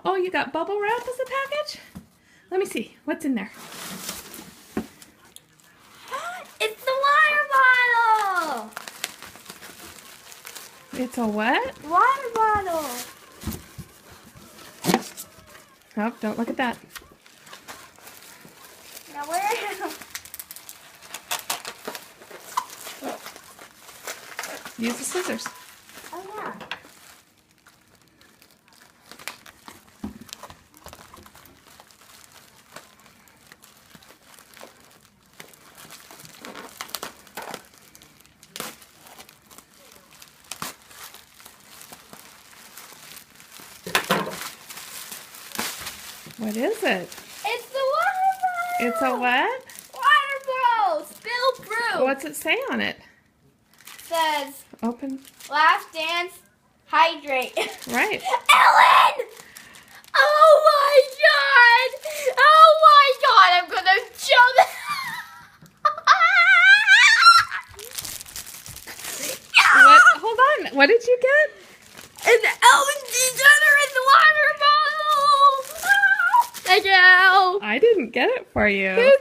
Oh, you got bubble wrap as a package? Let me see. What's in there? It's the water bottle! It's a what? Water bottle! Oh, don't look at that. Now where? Use the scissors. Oh yeah. What is it? It's the water bottle! It's a what? Water bottle! Spill proof! What's it say on it? Says, Open. last dance, hydrate. Right. Ellen! Oh my god! Oh my god, I'm gonna jump! What? Hold on. What did you get? An Ellen DeGeneres water bottle! Thank you! I didn't get it for you. Who